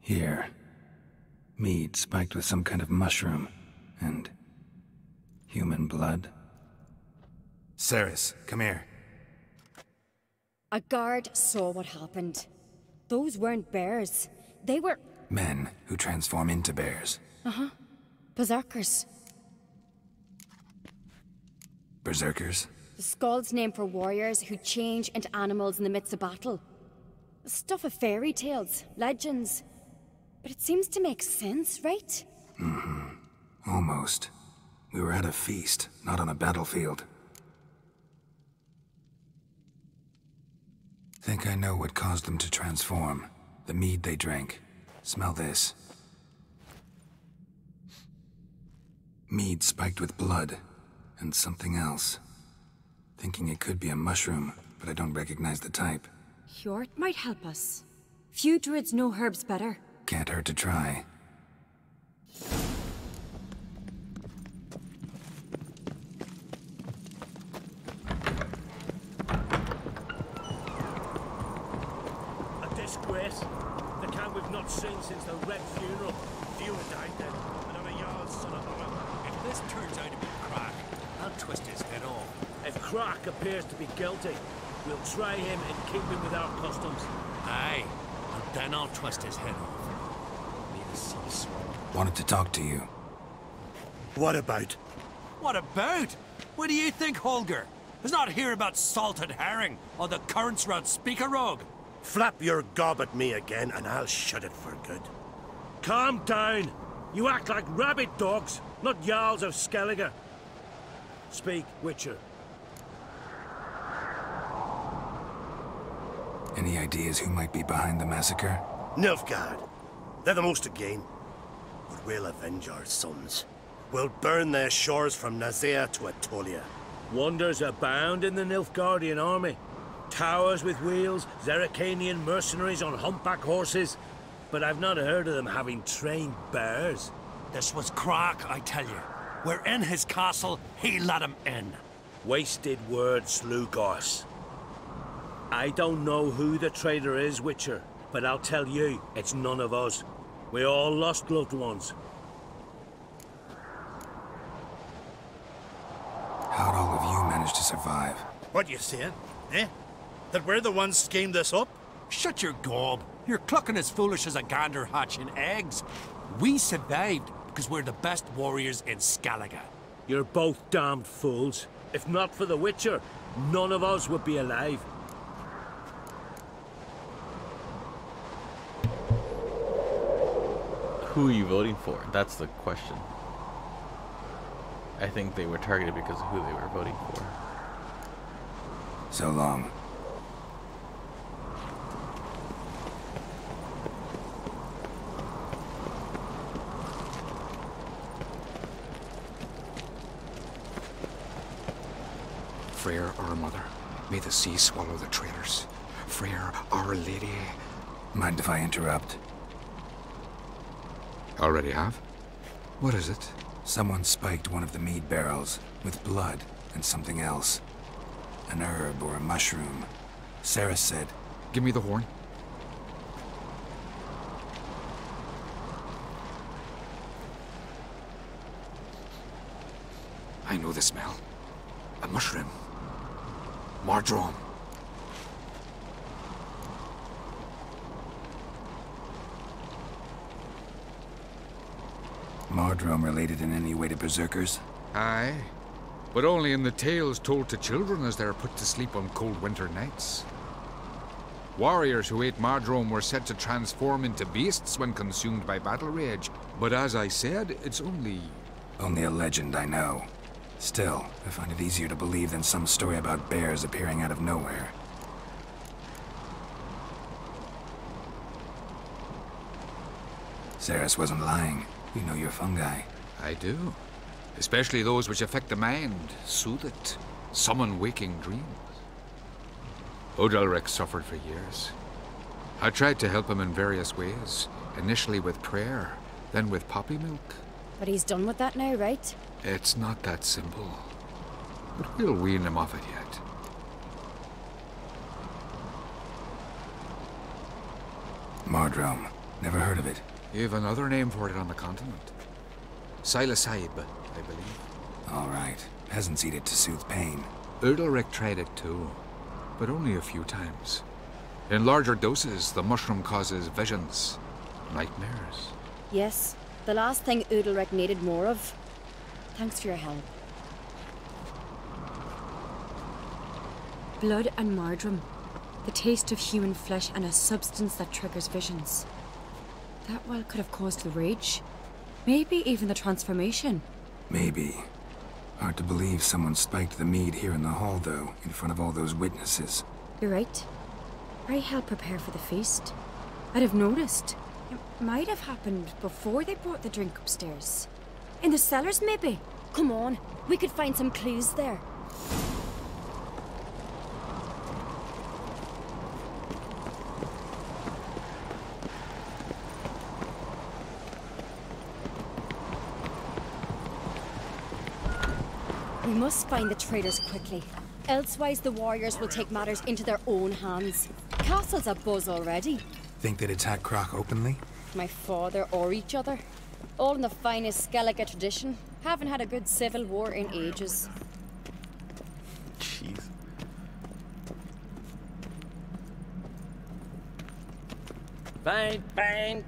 Here. Mead spiked with some kind of mushroom. And... human blood. Ceres, come here. A guard saw what happened. Those weren't bears. They were... Men who transform into bears. Uh-huh. Berserkers. Berserkers? The Skald's name for warriors who change into animals in the midst of battle. Stuff of fairy tales, legends. But it seems to make sense, right? Mm-hmm. Almost. We were at a feast, not on a battlefield. Think I know what caused them to transform. The mead they drank. Smell this. Mead spiked with blood. And something else. Thinking it could be a mushroom, but I don't recognize the type. Hjort might help us. Few druids know herbs better. Can't hurt to try. A disgrace. The kind we've not seen since the Red Funeral. Fewer died then, and on a Jarl's son of a... If this turns out to be Crack, I'll twist his head off. If Crack appears to be guilty, we'll try him and keep him with our customs. Aye, and then I'll twist his head off. May the sea swallow. Wanted to talk to you. What about? What about? What do you think, Holger? Is not here about salted herring or the currents round Speakerog. Flap your gob at me again and I'll shut it for good. Calm down. You act like rabid dogs, not Jarls of Skellige. Speak, Witcher. Any ideas who might be behind the massacre? Nilfgaard. They're the most to gain. But we'll avenge our sons. We'll burn their shores from Nazea to Atolia. Wonders abound in the Nilfgaardian army. Towers with wheels, Zerrikanian mercenaries on humpback horses. But I've not heard of them having trained bears. This was Crack, I tell you. We're in his castle, he let him in. Wasted words, Slugos. I don't know who the traitor is, Witcher, but I'll tell you, it's none of us. We all lost loved ones. How'd all of you manage to survive? What you saying? Eh? That we're the ones schemed this up? Shut your gob. You're clucking as foolish as a gander hatching eggs. We survived because we're the best warriors in Skellige. You're both damned fools. If not for the Witcher, none of us would be alive. Who are you voting for? That's the question. I think they were targeted because of who they were voting for. So long. Freyr, our mother, may the sea swallow the traitors. Freyr, our lady. Mind if I interrupt? Already have? What is it? Someone spiked one of the mead barrels with blood and something else. An herb or a mushroom. Sarah said... Give me the horn. I know the smell. A mushroom. Mardrome. Mardrome related in any way to berserkers? Aye, but only in the tales told to children as they're put to sleep on cold winter nights. Warriors who ate Mardrome were said to transform into beasts when consumed by battle rage, but as I said, it's only... Only a legend, I know. Still, I find it easier to believe than some story about bears appearing out of nowhere. Ceres wasn't lying. You know your fungi. I do. Especially those which affect the mind, soothe it, summon waking dreams. Odalric suffered for years. I tried to help him in various ways, initially with prayer, then with poppy milk. But he's done with that now, right? It's not that simple. But we'll wean him off it yet. Mardrome. Never heard of it. You have another name for it on the continent. Silasaib, I believe. All right. Peasants eat it to soothe pain. Udalric tried it too, but only a few times. In larger doses, the mushroom causes visions, nightmares. Yes, the last thing Udalric needed more of. Thanks for your help. Blood and marjoram. The taste of human flesh and a substance that triggers visions. That well could have caused the rage. Maybe even the transformation. Maybe. Hard to believe someone spiked the mead here in the hall, though, in front of all those witnesses. You're right. I helped prepare for the feast. I'd have noticed. It might have happened before they brought the drink upstairs. In the cellars, maybe? Come on, we could find some clues there. We must find the traitors quickly. Elsewise, the warriors will take matters into their own hands. Castle's abuzz already. Think they'd attack Croc openly? My father or each other. All in the finest Skellige tradition. Haven't had a good civil war in ages. Jeez. Fine, fine.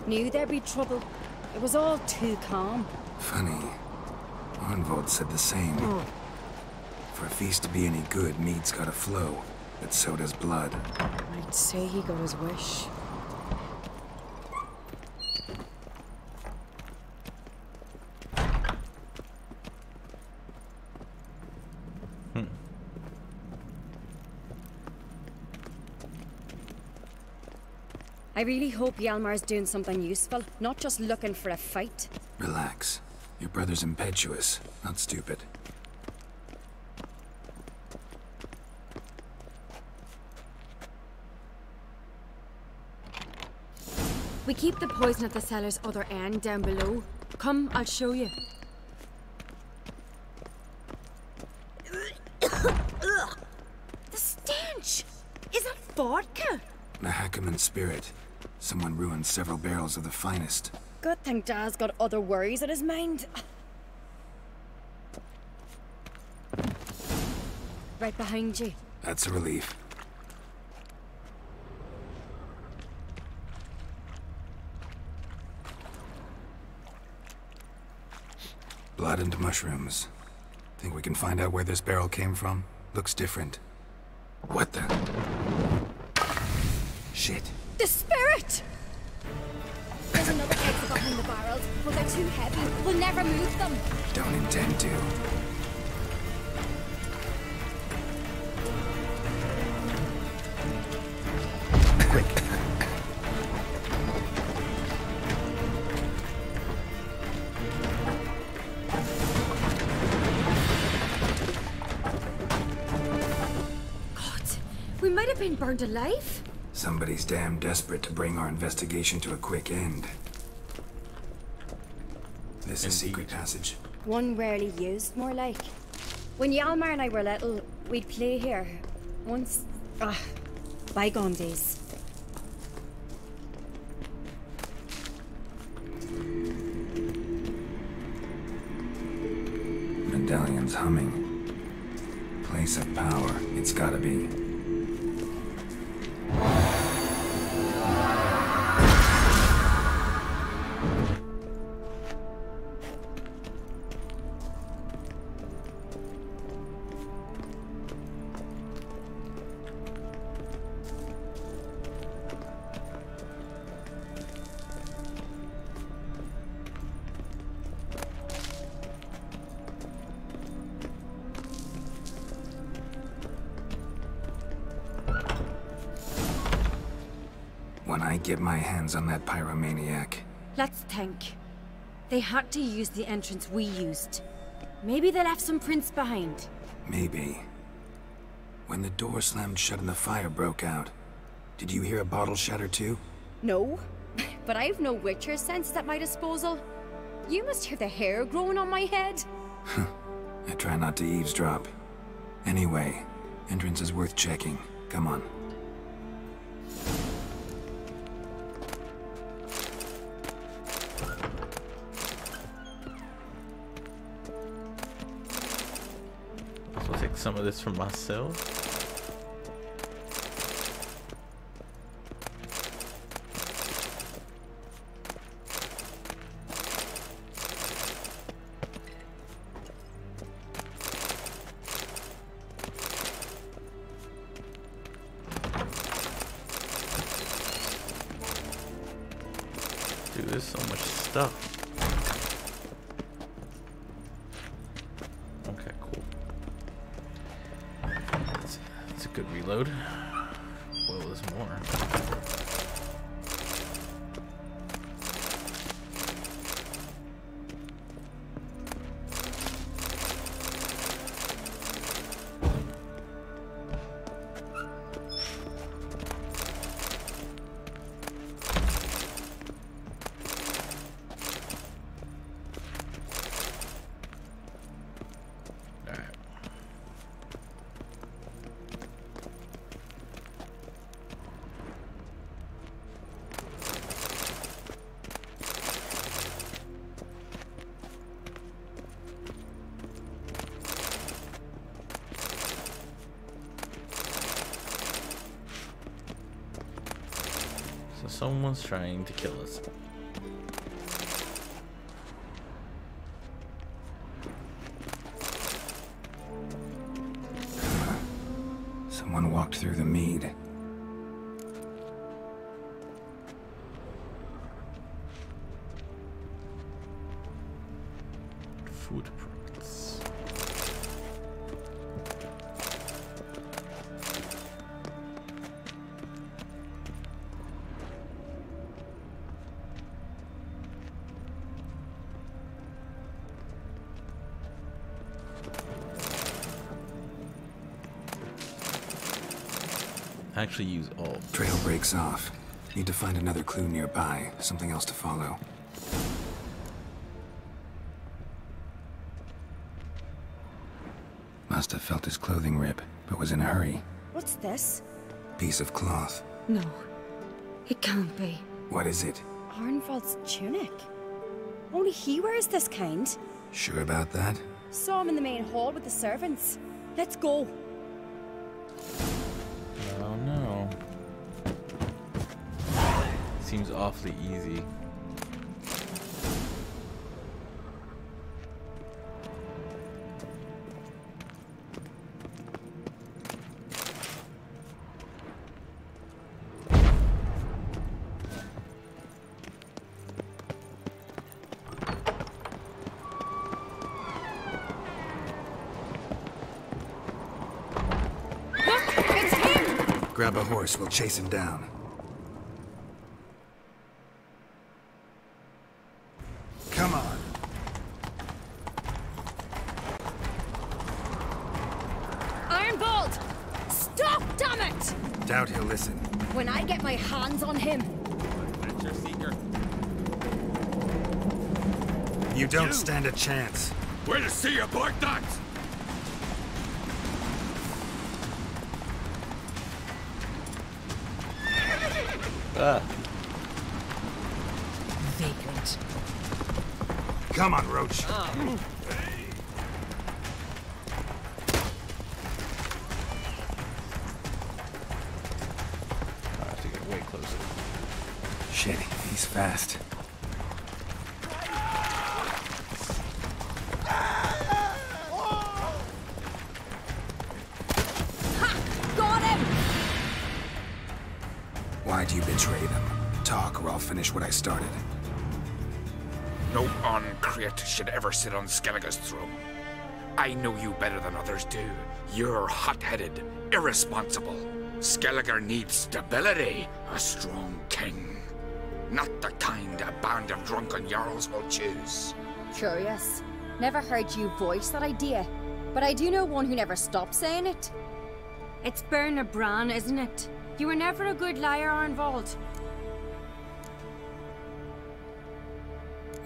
Knew there'd be trouble. It was all too calm. Funny. Arnvold said the same. For a feast to be any good, mead's gotta flow. But so does blood. I'd say he got his wish. I really hope Hjalmar's doing something useful, not just looking for a fight. Relax. Your brother's impetuous, not stupid. We keep the poison at the cellar's other end down below. Come, I'll show you. The stench! Is that vodka? Mahakaman spirit. Someone ruined several barrels of the finest. Good thing Dad's got other worries on his mind. Right behind you. That's a relief. Blood and mushrooms. Think we can find out where this barrel came from? Looks different. What the? Shit. The spirit! There's another exit behind the barrels, but they're too heavy. We'll never move them. Don't intend to. Quick. God, we might have been burned alive. Somebody's damn desperate to bring our investigation to a quick end. This is secret passage. One rarely used, more like. When Hjalmar and I were little, we'd play here. Once... bygone days. Medallion's humming. Place of power, it's gotta be. When I get my hands on that pyromaniac. Let's think. They had to use the entrance we used. Maybe they left some prints behind. Maybe. When the door slammed shut and the fire broke out, did you hear a bottle shatter too? No. but I've no witcher senses at my disposal. You must hear the hair growing on my head. I try not to eavesdrop. Anyway, entrance is worth checking. Come on. So I'll take some of this for myself. Dude, there's so much stuff. Okay, cool. That's a good reload. Well, there's more. Someone's trying to kill us. Someone walked through the mead. Footprints. Actually use all. Trail breaks off. Need to find another clue nearby. Something else to follow. Must have felt his clothing rip, but was in a hurry. What's this? Piece of cloth. No, it can't be. What is it? Arnvald's tunic. Only he wears this kind. Sure about that? Saw him in the main hall with the servants. Let's go. Oh no. Seems awfully easy. Grab a horse, we'll chase him down. Come on. Arnvald! Stop, damn it! Doubt he'll listen. When I get my hands on him. Adventure seeker. You don't stand a chance. Where to see your black dots? Vagrant. Come on, Roach. I have to get way closer. Shit, he's fast. Got him! Why'd you betray them? Talk, or I'll finish what I started. No uncreate should ever sit on Skellige's throne. I know you better than others do. You're hot-headed, irresponsible. Skellige needs stability, a strong king. Not the kind a band of drunken jarls will choose. Curious. Never heard you voice that idea, but I do know one who never stops saying it. It's Bernard Bran, isn't it? You were never a good liar, Arnvald.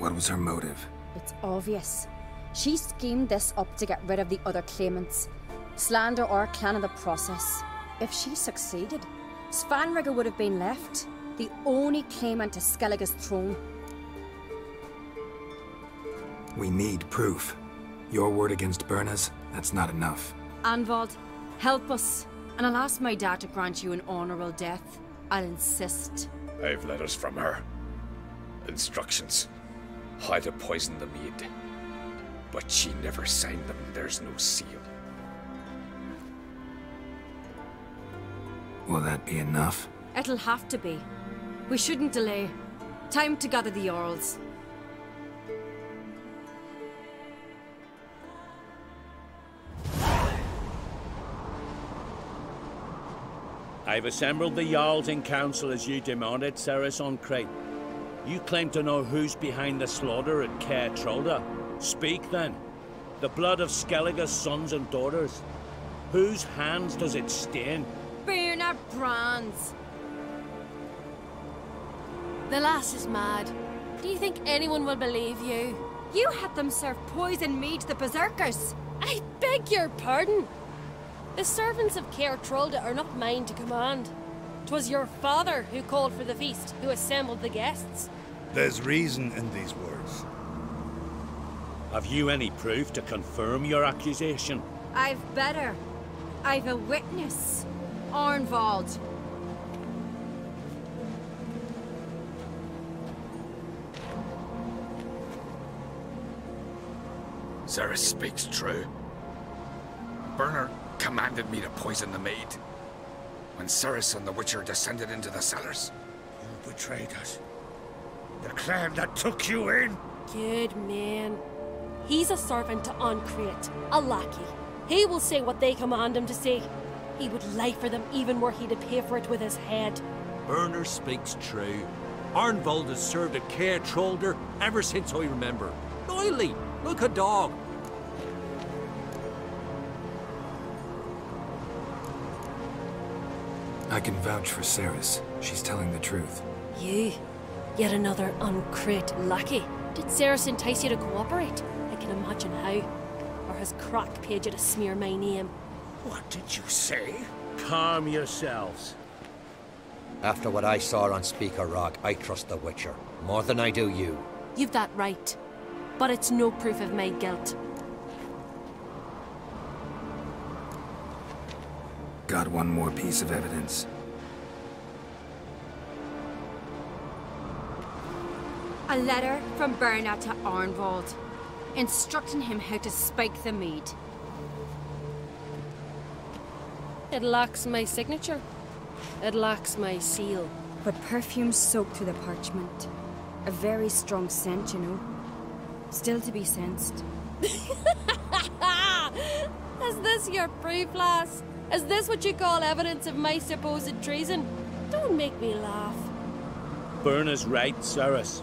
What was her motive? It's obvious. She schemed this up to get rid of the other claimants. Slander our clan in the process. If she succeeded, Svanrigger would have been left, the only claimant to Skellige's throne. We need proof. Your word against Birna's, that's not enough. Anvald, help us, and I'll ask my dad to grant you an honourable death. I'll insist. I've letters from her. Instructions. How to poison the mead. But she never signed them. There's no seal. Will that be enough? It'll have to be. We shouldn't delay. Time to gather the Jarls. I've assembled the Jarls in council as you demanded, Ceres on Crate. You claim to know who's behind the slaughter at Caer Trolda. Speak then. The blood of Skellige's sons and daughters. Whose hands does it stain? Birna Brands. The lass is mad. Do you think anyone will believe you? You had them serve poison mead to the berserkers. I beg your pardon. The servants of Caer Trolda are not mine to command. 'Twas your father who called for the feast, who assembled the guests. There's reason in these words. Have you any proof to confirm your accusation? I've better. I've a witness. Arnvald. Ceres speaks true. Birna commanded me to poison the maid. When Ceres and the Witcher descended into the cellars. You betrayed us. The clan that took you in. Good man. He's a servant to Ancrate, a lackey. He will say what they command him to say. He would lie for them even were he to pay for it with his head. Birna speaks true. Arnvald has served at Caer Trolda ever since I remember. Loyally, like a dog. I can vouch for Ceres. She's telling the truth. You? Yet another Ancrate lackey? Did Ceres entice you to cooperate? I can imagine how. Or has Crack paid you to smear my name? What did you say? Calm yourselves. After what I saw on Speaker Rock, I trust the Witcher. More than I do you. You've that right. But it's no proof of my guilt. Got one more piece of evidence. A letter from Birna to Arnvald, instructing him how to spike the mead. It lacks my signature. It lacks my seal. But perfume soaked through the parchment. A very strong scent, you know. Still to be sensed. Is this your proof, lass? Is this what you call evidence of my supposed treason? Don't make me laugh. Birna's right, Ceres.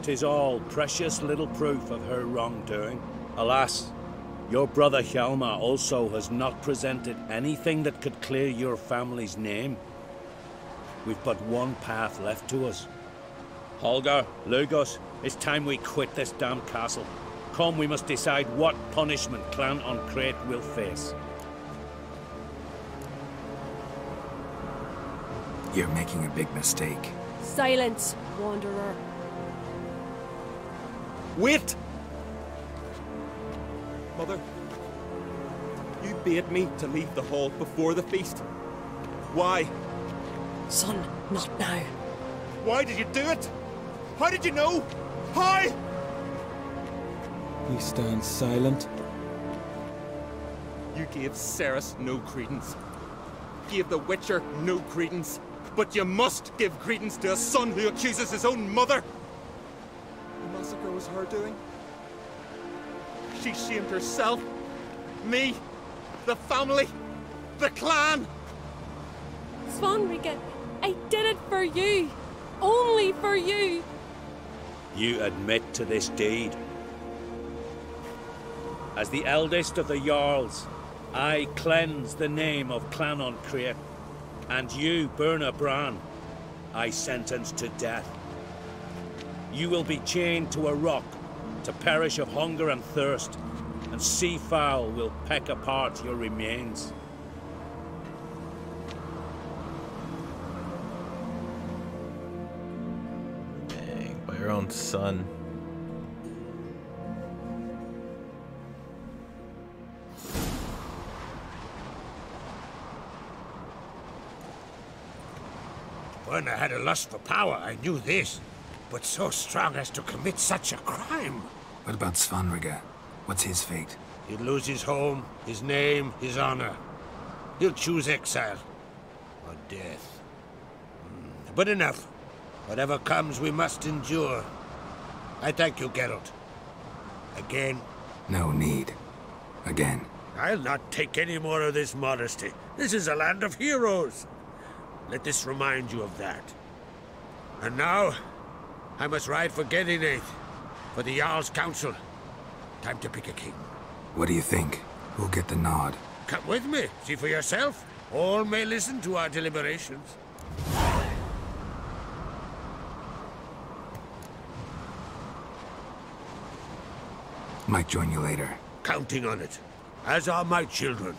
'Tis all precious little proof of her wrongdoing. Alas, your brother Hjalmar also has not presented anything that could clear your family's name. We've but one path left to us. Holger, Lugos, it's time we quit this damn castle. Come, we must decide what punishment Clan Ancrate will face. You're making a big mistake. Silence, wanderer. Wait! Mother, you bade me to leave the hall before the feast. Why? Son, not now. Why did you do it? How did you know? How? He stands silent. You gave Ceres no credence. Gave the Witcher no credence. But you must give credence to a son who accuses his own mother. The massacre was her doing. She shamed herself, me, the family, the clan. Svanrigger, I did it for you. Only for you. You admit to this deed. As the eldest of the Jarls, I cleanse the name of Clan Ancrate, and you, Birna Bran, I sentence to death. you will be chained to a rock to perish of hunger and thirst, and sea fowl will peck apart your remains. Dang, by your own son. When I had a lust for power, I knew this. But so strong as to commit such a crime. What about Svanrige? What's his fate? He'll lose his home, his name, his honor. He'll choose exile. Or death. But enough. Whatever comes, we must endure. I thank you, Geralt. Again. No need. Again. I'll not take any more of this modesty. This is a land of heroes. Let this remind you of that. And now, I must ride for Gedinath, for the Jarl's council. Time to pick a king. What do you think? Who'll get the nod? Come with me, see for yourself. All may listen to our deliberations. Might join you later. Counting on it, as are my children.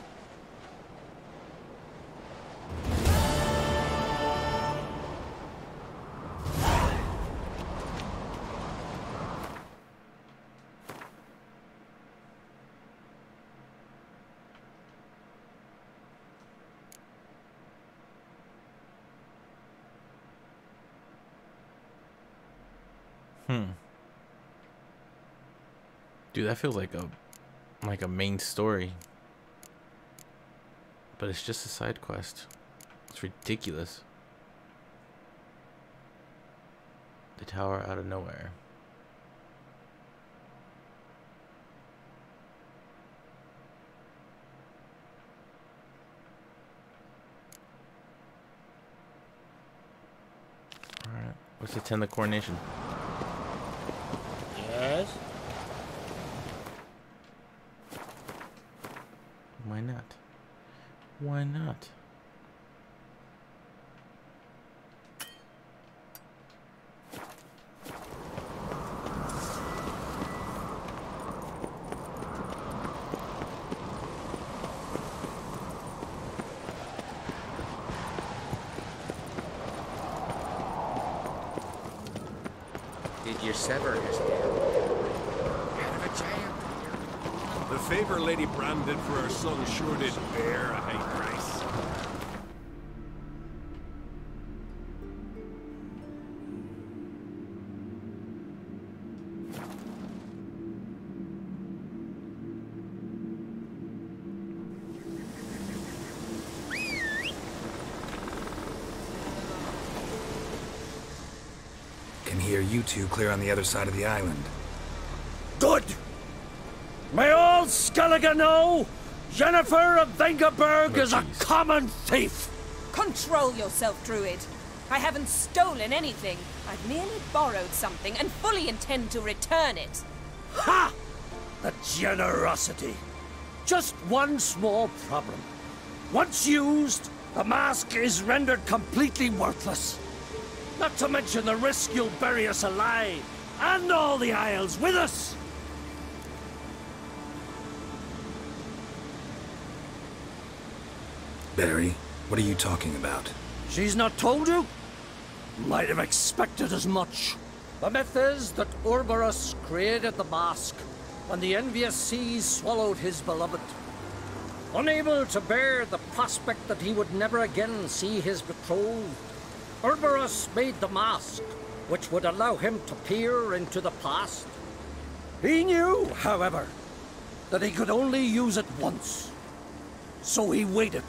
Dude, that feels like a main story. But it's just a side quest. It's ridiculous. The tower out of nowhere. Alright, let's attend the coronation. Yes? Why not? Why not? Did you sever his tail? Out of a giant. The favor Lady Bran did for her son sure did bear a high price. Can hear you two clear on the other side of the island. Good! May all Skellige know, Jennifer of Vengerberg is a common thief! Control yourself, Druid. I haven't stolen anything. I've merely borrowed something and fully intend to return it. Ha! The generosity. Just one small problem. Once used, the mask is rendered completely worthless. Not to mention the risk you'll bury us alive, and all the Isles with us! Barry, what are you talking about? She's not told you? Might have expected as much. The myth is that Urberus created the mask when the envious seas swallowed his beloved. Unable to bear the prospect that he would never again see his betrothed, Urberus made the mask, which would allow him to peer into the past. He knew, however, that he could only use it once. So he waited.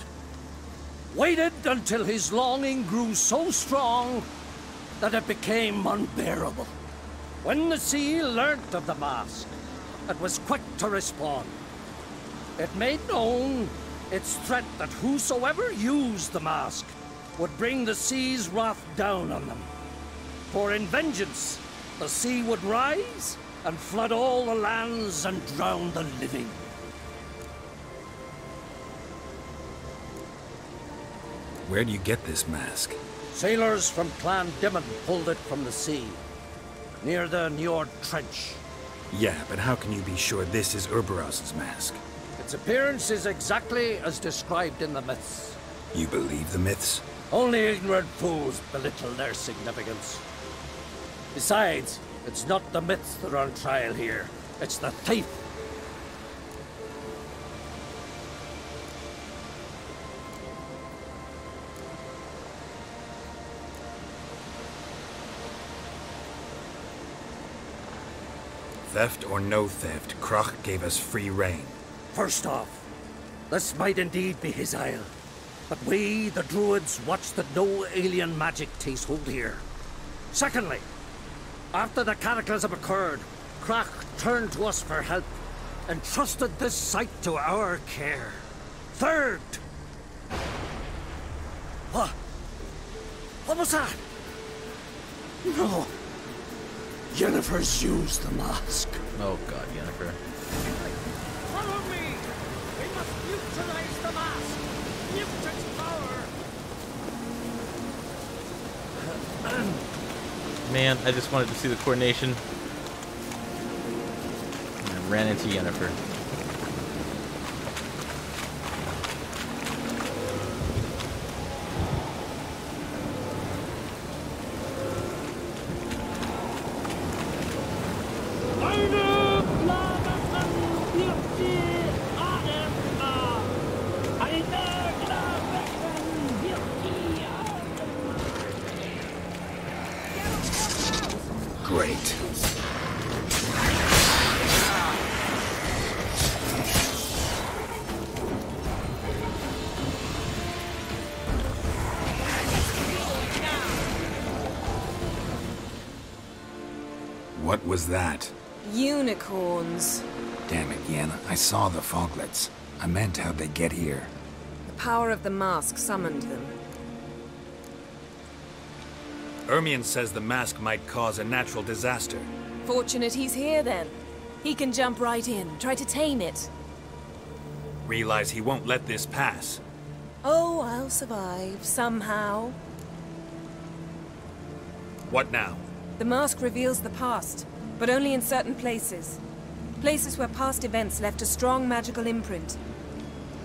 Waited until his longing grew so strong that it became unbearable. When the sea learnt of the mask, it was quick to respond. It made known its threat that whosoever used the mask would bring the sea's wrath down on them. For in vengeance, the sea would rise and flood all the lands and drown the living. Where do you get this mask? Sailors from Clan Dimon pulled it from the sea. near the Njord Trench. Yeah, but how can you be sure this is Urberos's mask? Its appearance is exactly as described in the myths. You believe the myths? Only ignorant fools belittle their significance. Besides, it's not the myths that are on trial here. It's the thief. Theft or no theft, Kroch gave us free rein. First off, this might indeed be his isle. But we, the Druids, watch that no alien magic takes hold here. Secondly, after the cataclysm occurred, Kroch turned to us for help, and trusted this site to our care. Third! What? What was that? No. Yennefer's used the mask. Oh god, Yennefer. Follow me! We must neutralize the mask! Mute its power! Man, I just wanted to see the coordination. And I ran into Yennefer. Great. What was that? Unicorns. Damn it, Yen. I saw the foglets. I meant how'd they get here? The power of the mask summoned them. Ermion says the mask might cause a natural disaster. Fortunate he's here, then. He can jump right in, try to tame it. Realize he won't let this pass. Oh, I'll survive, somehow. What now? The mask reveals the past, but only in certain places. Places where past events left a strong magical imprint.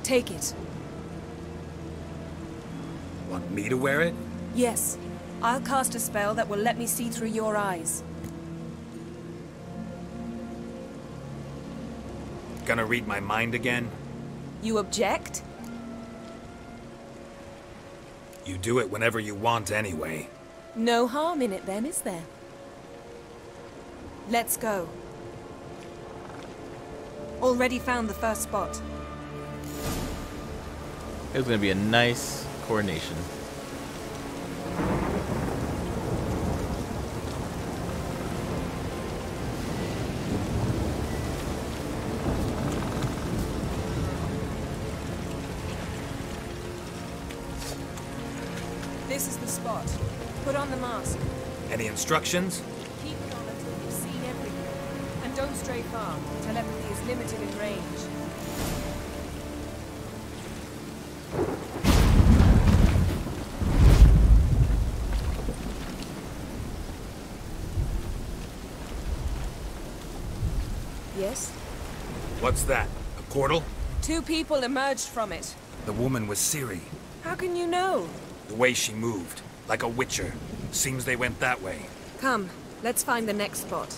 Take it. Want me to wear it? Yes. I'll cast a spell that will let me see through your eyes. Gonna read my mind again? You object? You do it whenever you want anyway. No harm in it then, is there? Let's go. Already found the first spot. It was gonna be a nice coordination. This is the spot. Put on the mask. Any instructions? Keep it on until you've seen everything. And don't stray far. Telepathy is limited in range. Yes? What's that? A portal? 2 people emerged from it. The woman was Ciri. How can you know? The way she moved. Like a witcher. Seems they went that way. Come, let's find the next spot.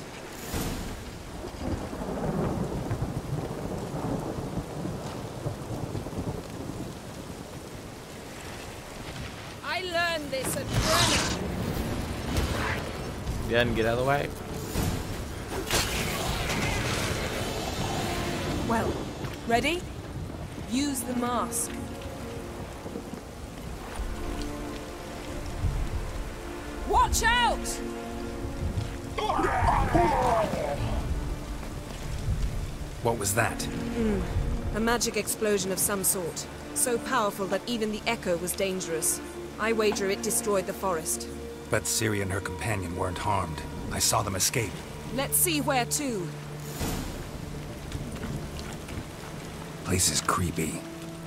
I learned this at Brennan. Yeah, and get out of the way. Well, ready? Use the mask. Watch out! What was that? A magic explosion of some sort. So powerful that even the echo was dangerous. I wager it destroyed the forest. But Ciri and her companion weren't harmed. I saw them escape. Let's see where to. Place is creepy.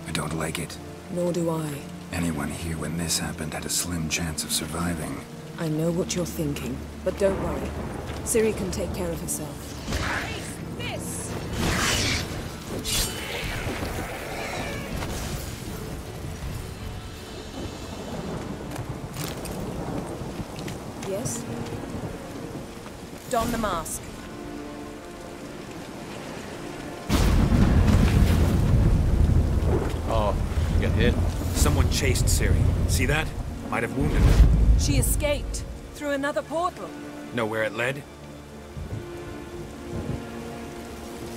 I don't like it. Nor do I. Anyone here when this happened had a slim chance of surviving. I know what you're thinking, but don't worry. Ciri can take care of herself. Yes? Don the mask. Oh, you got hit. Someone chased Ciri. See that? Might have wounded her. She escaped through another portal. Know where it led?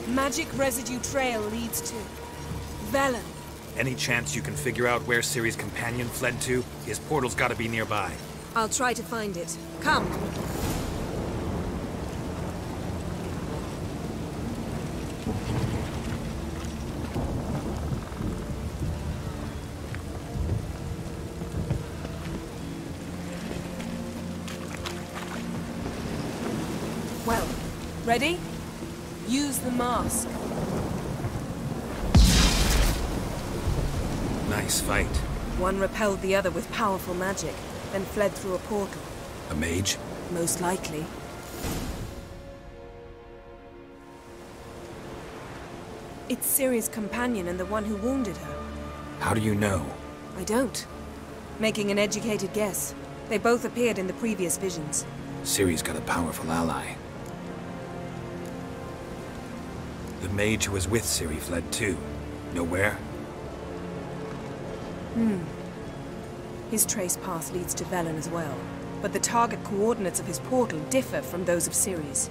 Magic residue trail leads to Velen. Any chance you can figure out where Ciri's companion fled to? His portal's gotta be nearby. I'll try to find it. Come. Well, ready? Use the mask. Nice fight. One repelled the other with powerful magic, then fled through a portal. A mage? Most likely. It's Ciri's companion and the one who wounded her. How do you know? I don't. Making an educated guess. They both appeared in the previous visions. Ciri's got a powerful ally. The mage who was with Ciri fled too. Know where? His trace path leads to Velen as well, but the target coordinates of his portal differ from those of Ciri's.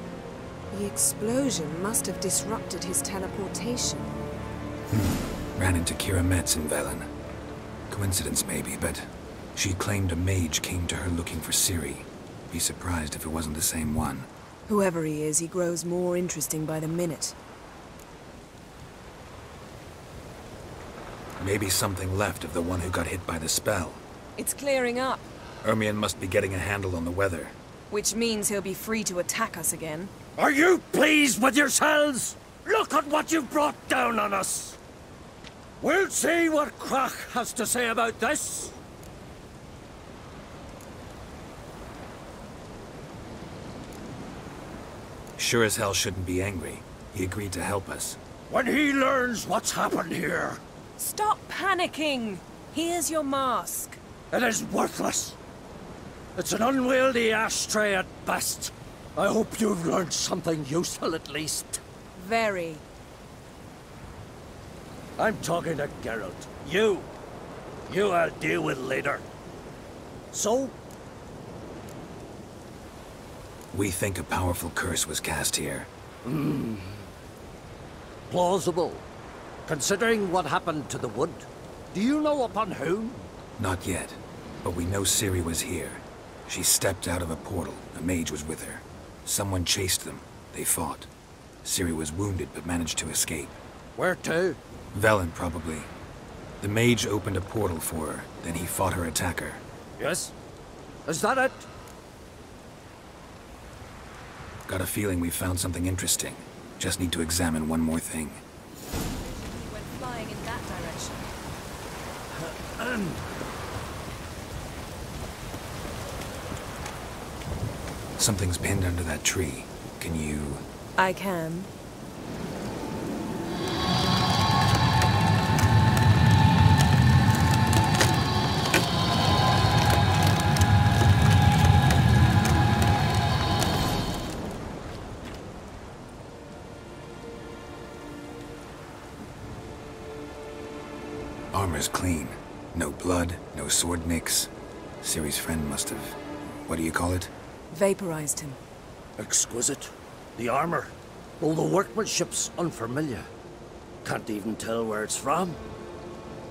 The explosion must have disrupted his teleportation. Ran into Kira Metz in Velen. Coincidence maybe, but she claimed a mage came to her looking for Ciri. Be surprised if it wasn't the same one. Whoever he is, he grows more interesting by the minute. Maybe something left of the one who got hit by the spell. It's clearing up. Ermion must be getting a handle on the weather. Which means he'll be free to attack us again. Are you pleased with yourselves? Look at what you've brought down on us! We'll see what Krach has to say about this. Sure as hell shouldn't be angry. He agreed to help us. When he learns what's happened here... Stop panicking! Here's your mask. It is worthless. It's an unwieldy ashtray at best. I hope you've learned something useful at least. Very. I'm talking to Geralt. You I'll deal with later. So? We think a powerful curse was cast here. Plausible. Considering what happened to the wood. Do you know upon whom? Not yet, but we know Ciri was here. She stepped out of a portal. A mage was with her. Someone chased them. They fought. Ciri was wounded but managed to escape. Where to? Velen, probably. The mage opened a portal for her, then he fought her attacker. Yes? Is that it? Got a feeling we found something interesting. Just need to examine one more thing. Went flying in that direction. Something's pinned under that tree. Can you... I can. Armor's clean. No blood, no sword nicks. Ciri's friend must have... what do you call it? Vaporized him. Exquisite. The armor. Though the workmanship's unfamiliar. Can't even tell where it's from.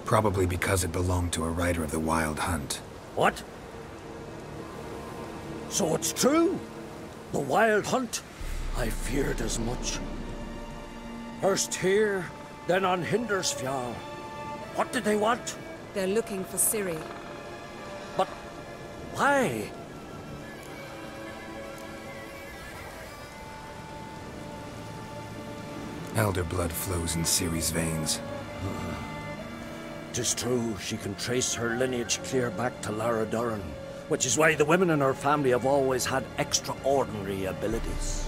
Probably because it belonged to a rider of the Wild Hunt. What? So it's true? The Wild Hunt? I feared as much. First here, then on Hindersfjall. What did they want? They're looking for Ciri. But why? Elder blood flows in Ciri's veins. 'Tis true, she can trace her lineage clear back to Lara Duran. which is why the women in her family have always had extraordinary abilities.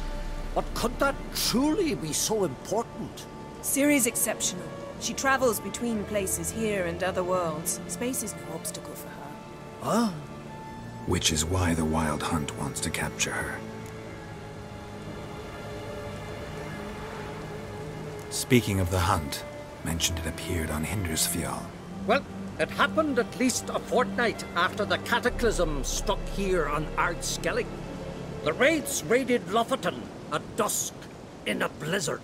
But could that truly be so important? Ciri's exceptional. She travels between places here and other worlds. Space is no obstacle for her. Huh? Which is why the Wild Hunt wants to capture her. Speaking of the hunt, mentioned it appeared on Hindersfjall. Well, it happened at least a fortnight after the cataclysm struck here on Ardskellig. The raids raided Lofoten at dusk in a blizzard.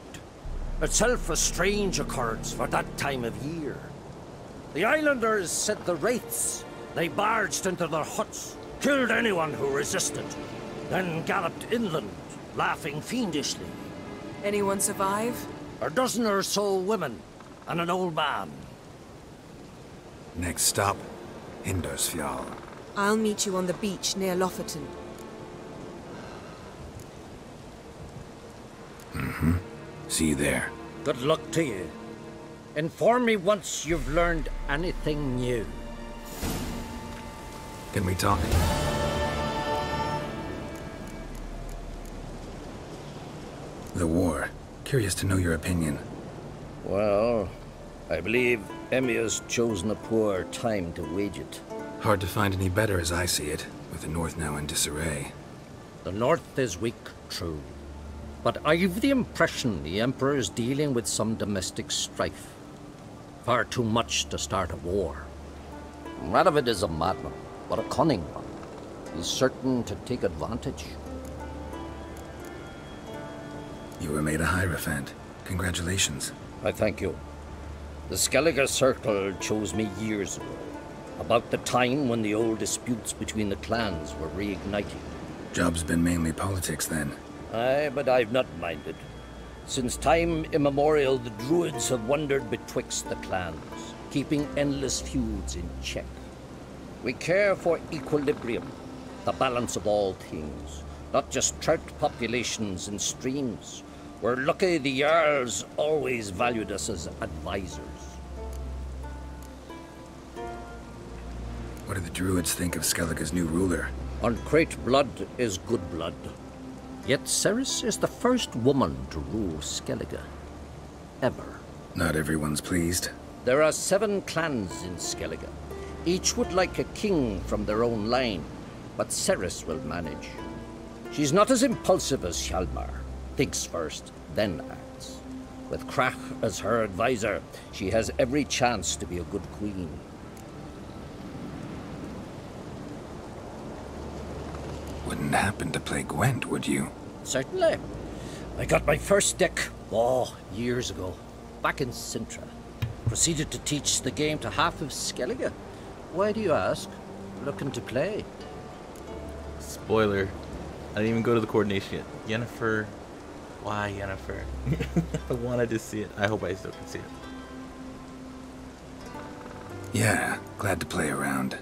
Itself a strange occurrence for that time of year. The islanders said the wraiths. They barged into their huts, killed anyone who resisted, then galloped inland, laughing fiendishly. Anyone survive? A dozen or so women, and an old man. Next stop, Hindersfjall. I'll meet you on the beach near Lofoten. Mm-hmm. See you there. Good luck to you. Inform me once you've learned anything new. Can we talk? The war. Curious to know your opinion. Well, I believe Emmir's chosen a poor time to wage it. Hard to find any better as I see it, with the North now in disarray. The North is weak, true. But I've the impression the Emperor is dealing with some domestic strife. Far too much to start a war. Radovid is a madman, but a cunning one. He's certain to take advantage. You were made a Hierophant. Congratulations. I thank you. The Skellige Circle chose me years ago, about the time when the old disputes between the clans were reigniting. Job's been mainly politics then. Aye, but I've not minded. Since time immemorial, the Druids have wandered betwixt the clans, keeping endless feuds in check. We care for equilibrium, the balance of all things, not just trout populations and streams. We're lucky the Jarls always valued us as advisors. What do the Druids think of Skellige's new ruler? Uncrate blood is good blood. Yet Ceres is the first woman to rule Skellige. Ever. Not everyone's pleased. There are 7 clans in Skellige. Each would like a king from their own line, but Ceres will manage. She's not as impulsive as Hjalmar. Thinks first, then acts. With Krach as her advisor, she has every chance to be a good queen. Wouldn't happen to play Gwent, would you? Certainly. I got my first deck, years ago, back in Sintra. Proceeded to teach the game to half of Skellige. Why do you ask? Looking to play. Spoiler. I didn't even go to the coordination yet. Yennefer. Why Yennefer? I wanted to see it. I hope I still can see it. Yeah, glad to play around.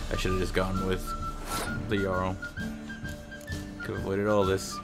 I should have just gone with the Jarl. Could have avoided all this.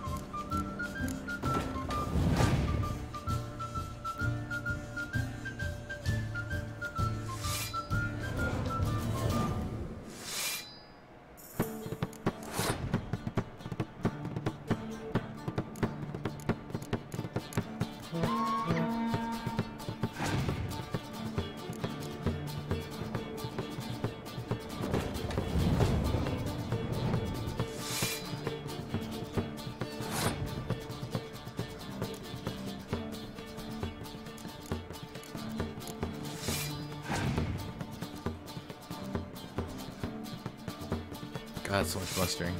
God, so much mustering.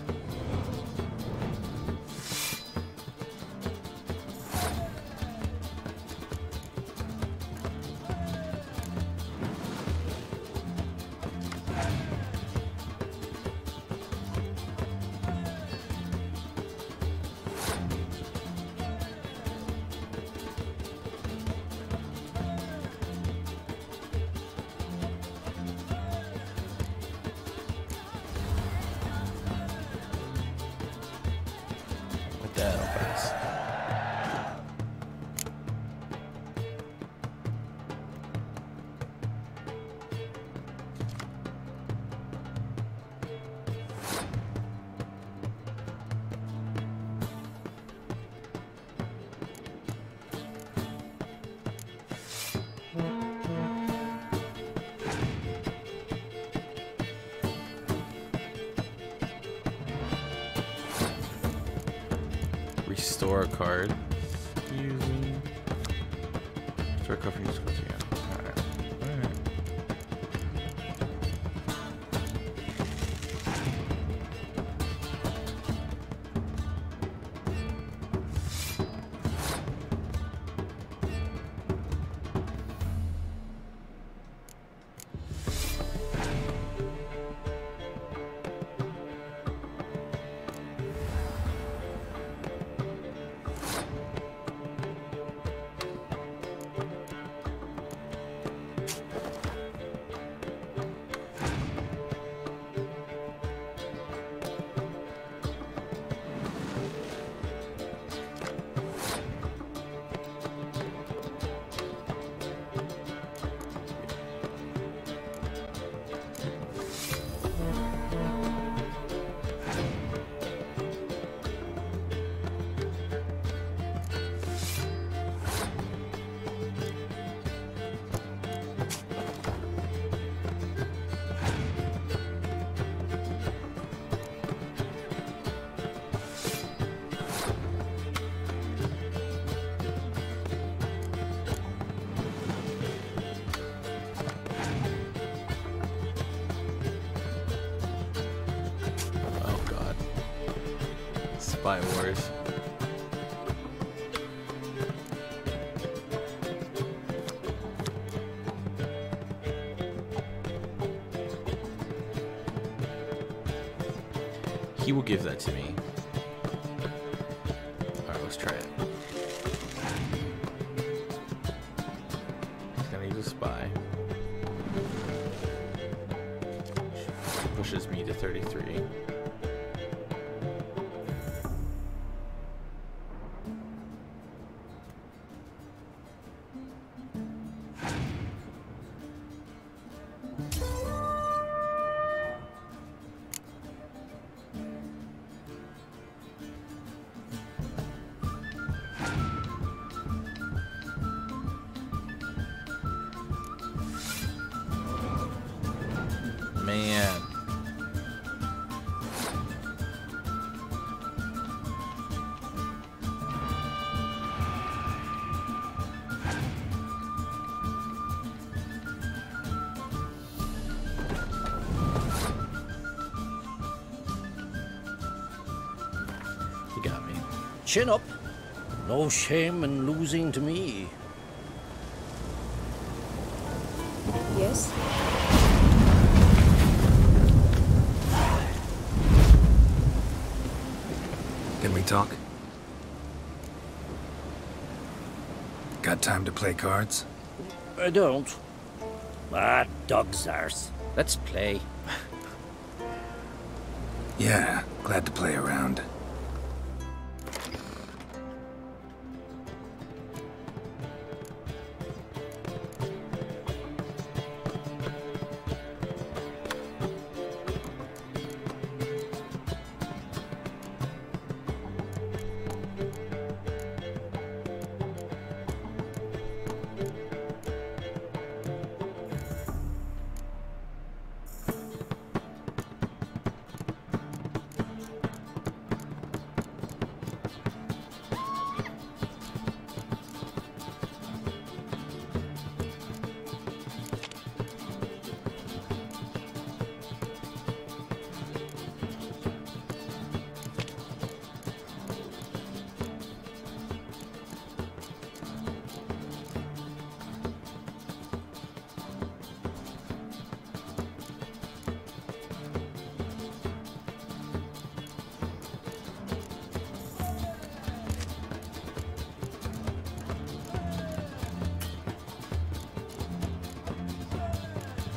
Restore a card. Using. Restore a card for use cards, yeah. Alright. Alright. Spy Wars. He will give that to me. Alright, let's try it. He's gonna use a spy. Pushes me to 33. Man. He got me. Chin up. No shame in losing to me. Yes? Can we talk? Got time to play cards? I don't. Ah, dog's ours. Let's play. Yeah, glad to play around.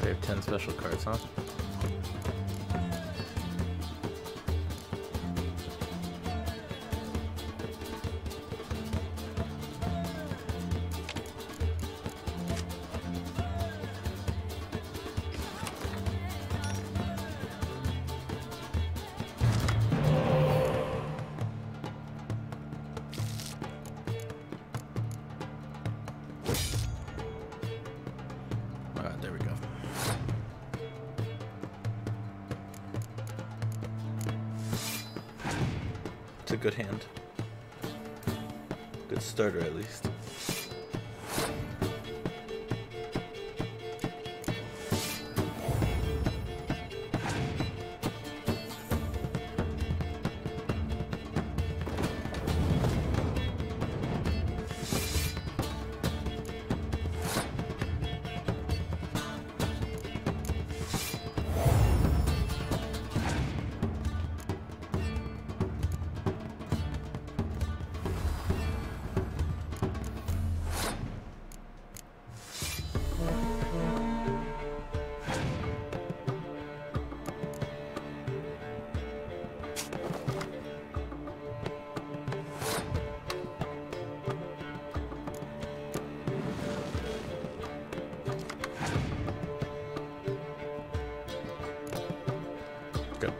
We have 10 special cards, huh? There we go. It's a good hand. Good starter, at least. Good.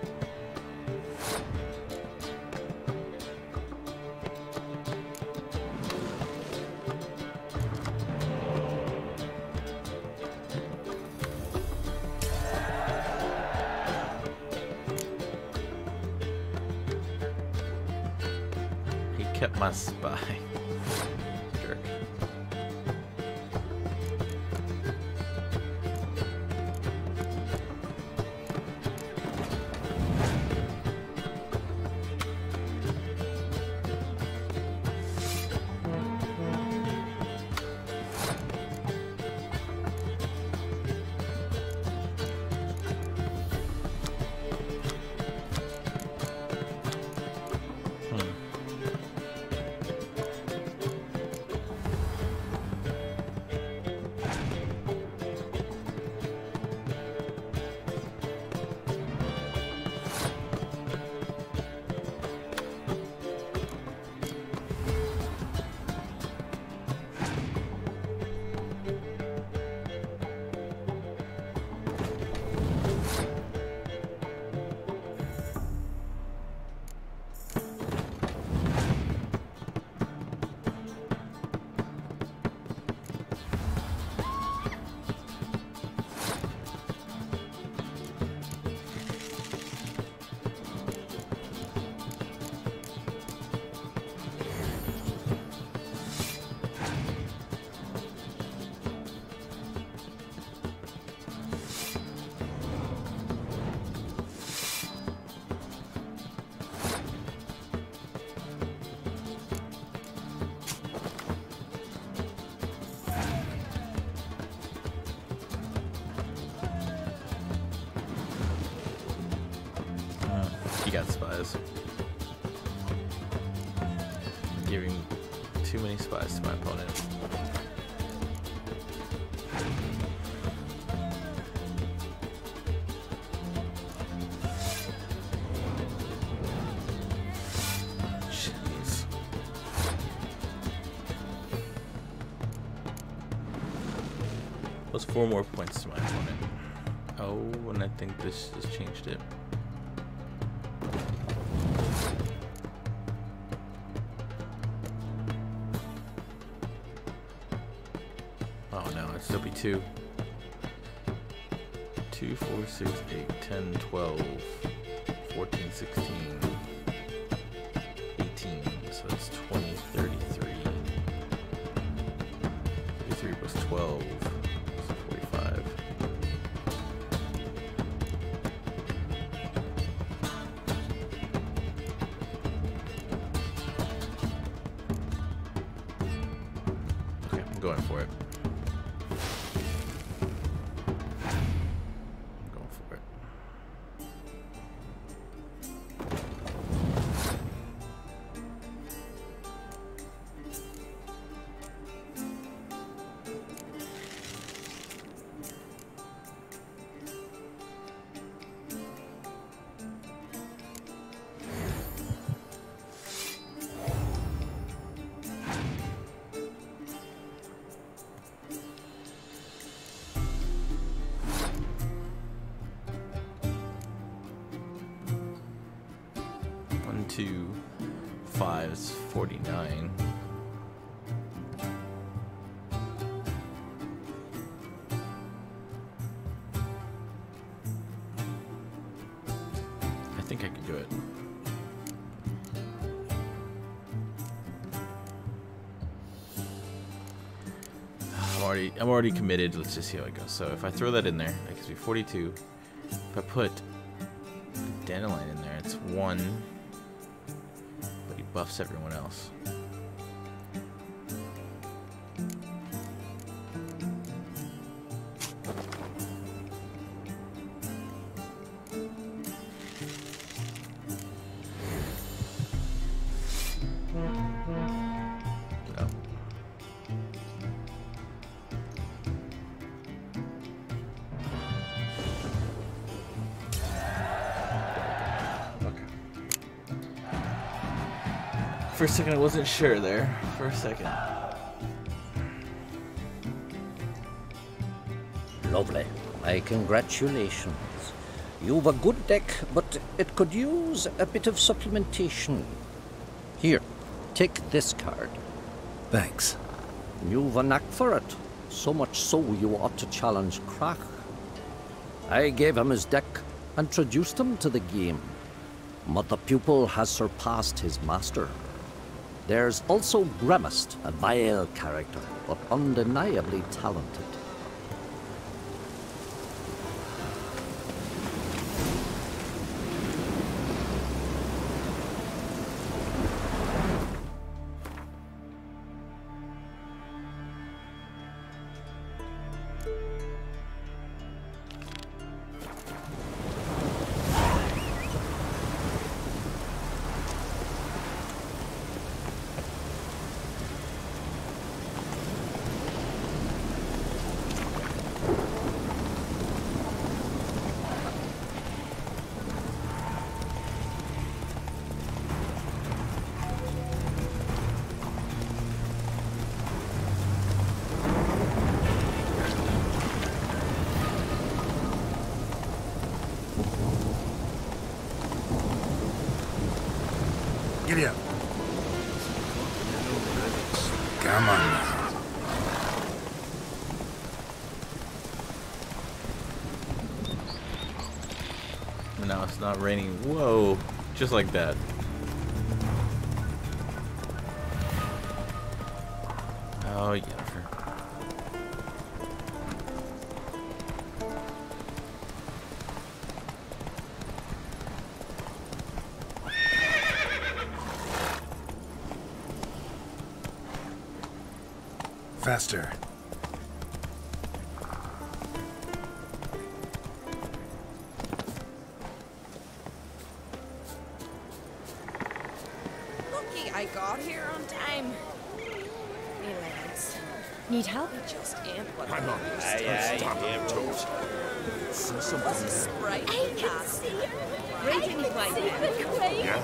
He kept my spy. Jerk. He got spies. Giving too many spies to my opponent. Jeez. Plus 4 more points to my opponent. Oh, and I think this just changed it. Oh no, it'd still be 2. 2, 4, 6, 8, 10, 12, 14, 16, 18, so it's 20, 33. 33 plus 12, so 45. Okay, I'm going for it. 1, 2, 5 is 49. I think I could do it. I'm already committed. Let's just see how it goes. So if I throw that in there, that gives me 42. If I put a dandelion in there, it's 1. But he buffs everyone else. For a second, I wasn't sure there. For a second. Lovely. My congratulations. You've a good deck, but it could use a bit of supplementation. Here, take this card. Thanks. You've a knack for it. So much so you ought to challenge Crack. I gave him his deck, introduced him to the game. But the pupil has surpassed his master. There's also Grimaced, a vile character, but undeniably talented. Giddy up. Come on now. Now it's not raining. Whoa. Just like that. Oh, yeah. Faster. Lucky I got here on time. Relax. Need help? It just ain't what I'm on this. Aye, toes. What's a sprite? I can see her. Greeting, white man. Yeah?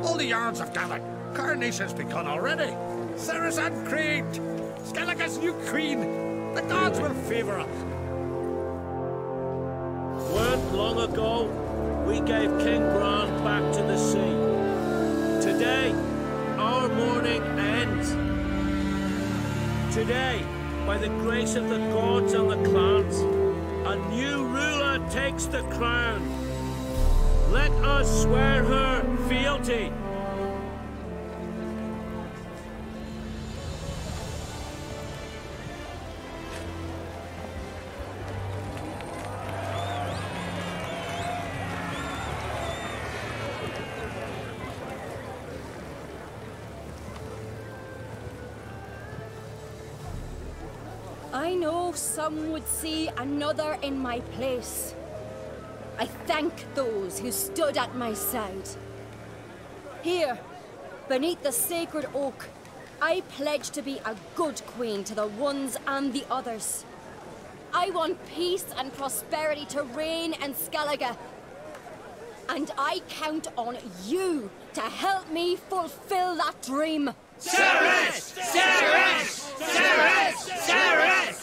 All the yards have gathered. Coronation's begun already. Saracen Creed! Skellige's new queen! The gods will favor us. Weren't long ago, we gave King Bran back to the sea. Today, our mourning ends. Today, by the grace of the gods and the clans, a new ruler takes the crown. Let us swear her fealty. I know some would see another in my place. I thank those who stood at my side. Here, beneath the sacred oak, I pledge to be a good queen to the ones and the others. I want peace and prosperity to reign in Skellige. And I count on you to help me fulfill that dream. Ceres! Ceres! Ceres! Ceres!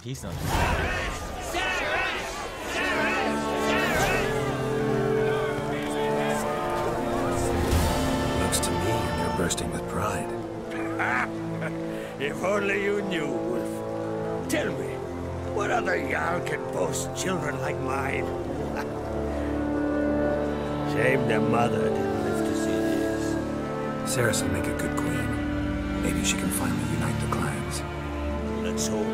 He's not. Looks to me you're bursting with pride. If only you knew, Wolf. Tell me, what other Jarl can boast children like mine? Shame their mother didn't live to see this. Cerys will make a good queen. Maybe she can finally unite the clans. Let's hope.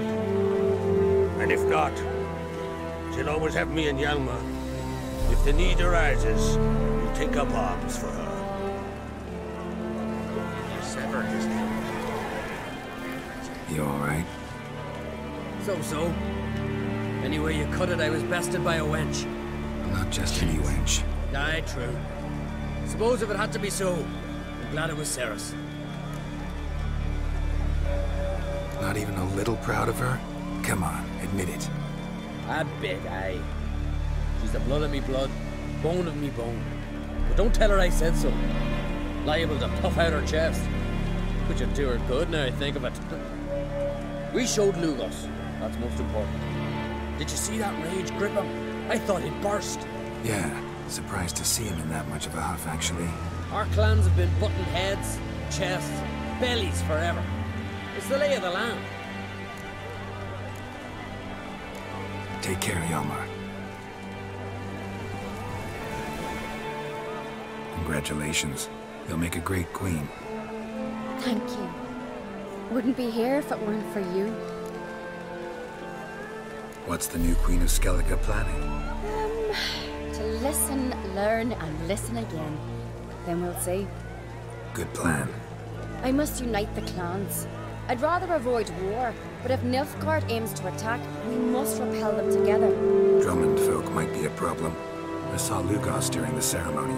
And if not, she'll always have me and Hjalmar. If the need arises, we'll take up arms for her. You alright? So. Anyway you cut it, I was bested by a wench. Not just any wench. Aye, true. Suppose if it had to be so, I'm glad it was Cerys. Not even a little proud of her? Come on, admit it. A bit, aye. She's the blood of me blood, bone of me bone. But don't tell her I said so. Liable to puff out her chest. Which would do her good now I think of it. We showed Lugos. That's most important. Did you see that rage grip him? I thought he'd burst. Yeah, surprised to see him in that much of a huff, actually. Our clans have been butting heads, chests, bellies forever. It's the lay of the land. Take care, Hjalmar. Congratulations. You'll make a great queen. Thank you. Wouldn't be here if it weren't for you. What's the new Queen of Skellige planning? To listen, learn, and listen again. Then we'll see. Good plan. I must unite the clans. I'd rather avoid war, but if Nilfgaard aims to attack, we must repel them together. Drummond folk might be a problem. I saw Lugos during the ceremony.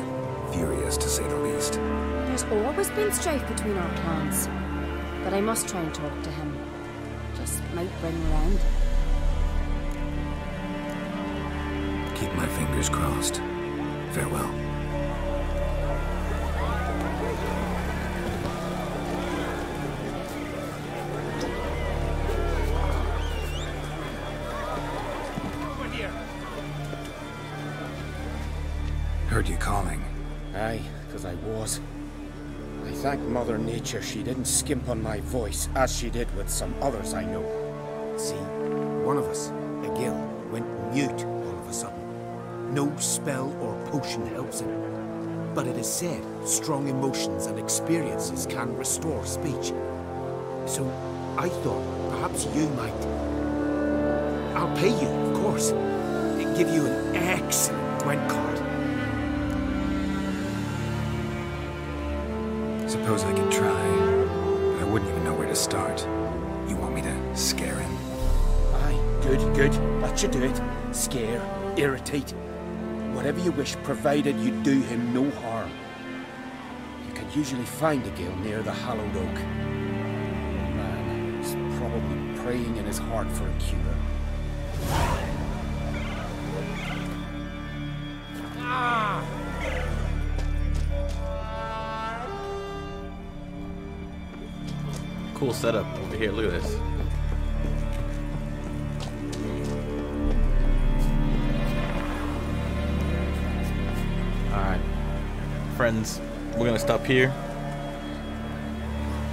Furious, to say the least. There's always been strife between our clans. But I must try and talk to him. Just might bring around. Keep my fingers crossed. Farewell. Heard you calling. Aye, 'cause I was. I thank Mother Nature she didn't skimp on my voice, as she did with some others I know. See, one of us, a gill, went mute all of a sudden. No spell or potion helps him. But it is said strong emotions and experiences can restore speech. So I thought perhaps you might. I'll pay you, of course. Give you an excellent Gwent card. Suppose I could try, but I wouldn't even know where to start. You want me to scare him? Aye, good. That should do it. Scare, irritate. Whatever you wish, provided you do him no harm. You can usually find a gill near the hallowed oak. Man, he's probably praying in his heart for a cure. Cool setup over here, look at this. Alright, friends, we're gonna stop here.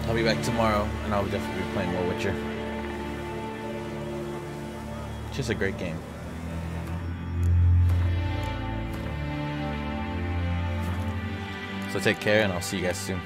I'll be back tomorrow, and I'll definitely be playing more Witcher. It's just a great game. So take care, and I'll see you guys soon.